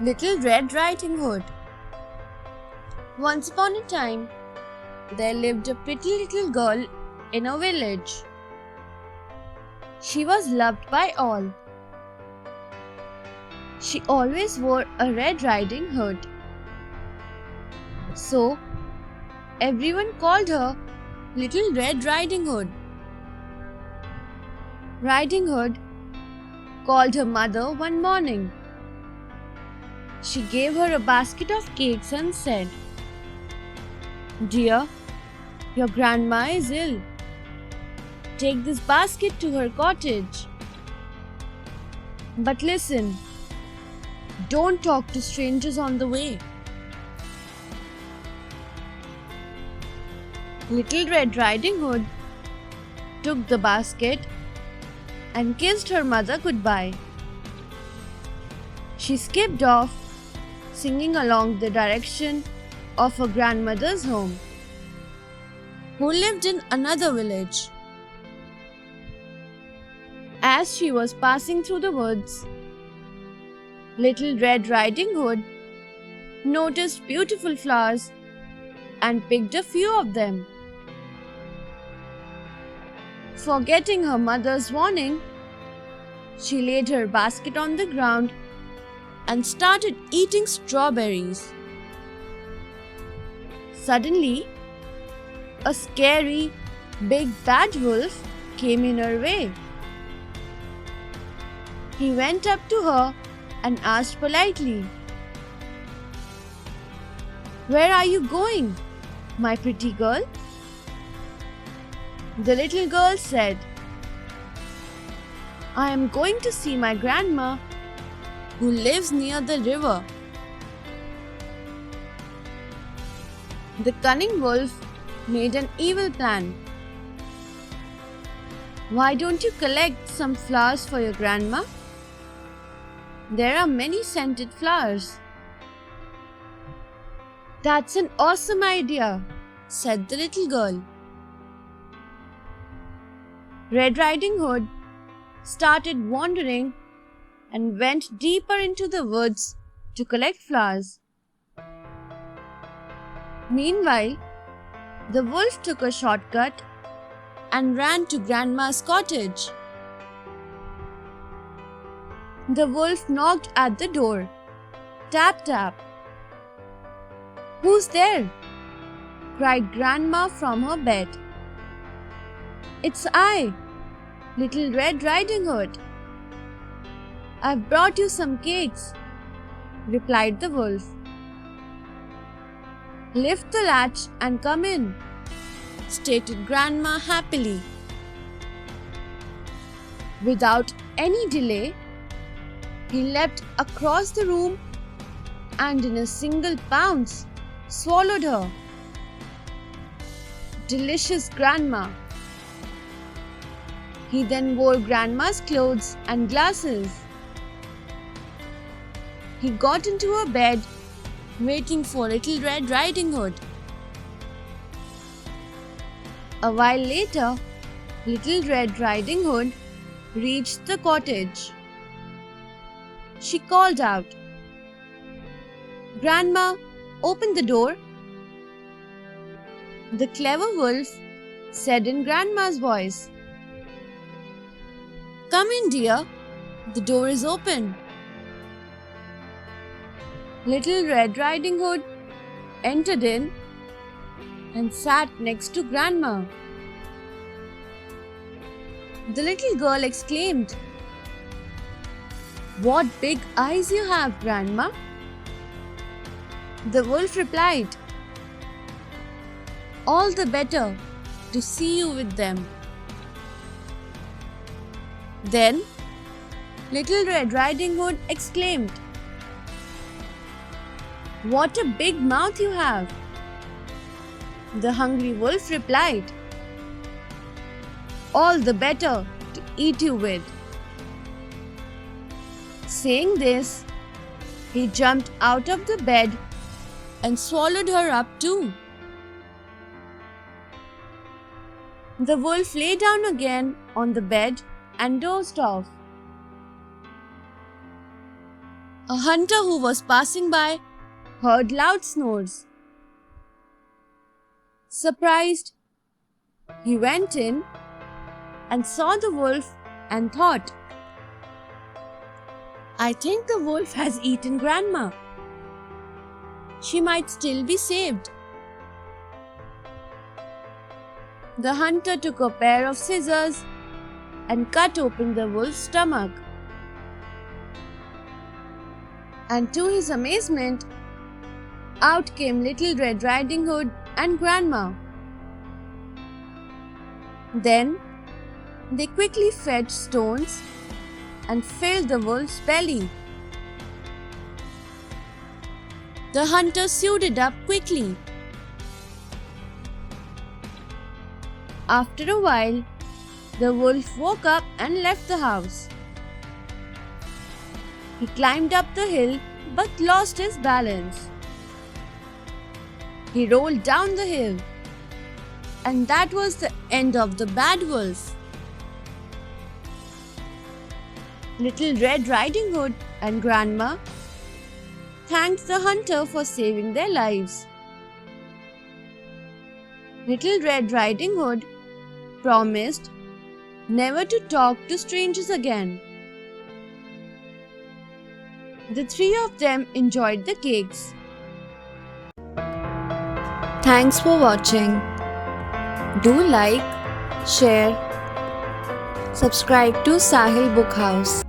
Little Red Riding Hood. Once upon a time, there lived a pretty little girl in a village. She was loved by all. She always wore a red riding hood. So, everyone called her Little Red Riding Hood. Riding Hood called her mother one morning. She gave her a basket of cakes and said, "Dear, your grandma is ill. Take this basket to her cottage. But listen, don't talk to strangers on the way." Little Red Riding Hood took the basket and kissed her mother goodbye. She skipped off, singing along the direction of her grandmother's home, who lived in another village. As she was passing through the woods, Little Red Riding Hood noticed beautiful flowers and picked a few of them. Forgetting her mother's warning, she laid her basket on the ground and started eating strawberries. Suddenly, a scary, big bad wolf came in her way. He went up to her and asked politely, "Where are you going, my pretty girl?" The little girl said, "I am going to see my grandma, who lives near the river." The cunning wolf made an evil plan. "Why don't you collect some flowers for your grandma? There are many scented flowers." "That's an awesome idea," said the little girl. Red Riding Hood started wandering and went deeper into the woods to collect flowers. Meanwhile, the wolf took a shortcut and ran to Grandma's cottage. The wolf knocked at the door. Tap, tap. "Who's there?" cried Grandma from her bed. "It's I, Little Red Riding Hood. I've brought you some cakes," replied the wolf. "Lift the latch and come in," stated Grandma happily. Without any delay, he leapt across the room and in a single pounce swallowed her. Delicious Grandma! He then wore Grandma's clothes and glasses. He got into her bed, waiting for Little Red Riding Hood. A while later, Little Red Riding Hood reached the cottage. She called out, "Grandma, open the door." The clever wolf said in Grandma's voice, "Come in, dear. The door is open." Little Red Riding Hood entered in and sat next to Grandma. The little girl exclaimed, "What big eyes you have, Grandma!" The wolf replied, "All the better to see you with them." Then Little Red Riding Hood exclaimed, "What a big mouth you have!" The hungry wolf replied, "All the better to eat you with." Saying this, he jumped out of the bed and swallowed her up too. The wolf lay down again on the bed and dozed off. A hunter who was passing by heard loud snores. Surprised, he went in and saw the wolf and thought, I think the wolf has eaten Grandma. She might still be saved. The hunter took a pair of scissors and cut open the wolf's stomach. And to his amazement, out came Little Red Riding Hood and Grandma. Then they quickly fetched stones and filled the wolf's belly. The hunter sewed it up quickly. After a while, the wolf woke up and left the house. He climbed up the hill but lost his balance. He rolled down the hill, and that was the end of the bad wolf. Little Red Riding Hood and Grandma thanked the hunter for saving their lives. Little Red Riding Hood promised never to talk to strangers again. The three of them enjoyed the cakes. Thanks for watching. Do like, share, subscribe to Sahil Book House.